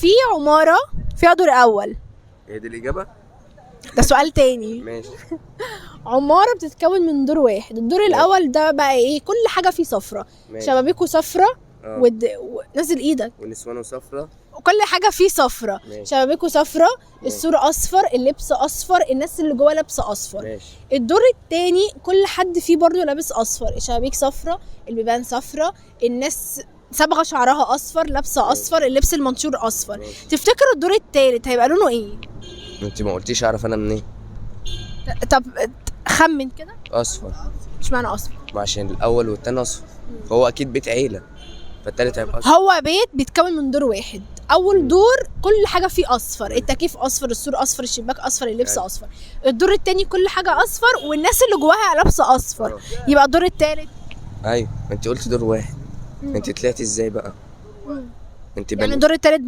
في عماره فيها دور اول. هي دي الاجابه؟ ده سؤال تاني. ماشي. عماره بتتكون من دور واحد، الدور الاول ده بقى ايه؟ كل حاجه فيه صفرة، شبابيكه صفرة نزل ايدك، ونسوانه صفرة، وكل حاجه فيه صفرة، شبابيكه صفرة، السور اصفر، اللبس اصفر، الناس اللي جوه لابسه اصفر. ماشي. الدور التاني كل حد فيه برضو لابس اصفر، الشبابيك صفرة، البيبان صفرة، الناس صبغه شعرها اصفر، لابسه اصفر، اللبس المنشور اصفر. تفتكروا الدور التالت هيبقى لونه ايه؟ انت ما قلتيش اعرف انا منين. طب خمن كده. اصفر. اشمعنى اصفر؟ عشان الاول والتاني اصفر، فهو اكيد بيت عيله، فالتالت هيبقى اصفر. هو بيت بيتكون من دور واحد، اول دور كل حاجه فيه اصفر، التكييف اصفر، السور اصفر، الشباك اصفر، اللبس اصفر. الدور التاني كل حاجه اصفر، والناس اللي جواها لابسه اصفر. يبقى الدور التالت. ايوه انت قلت دور واحد. انت طلعتي ازاي بقى؟ انت يعني الدور التالت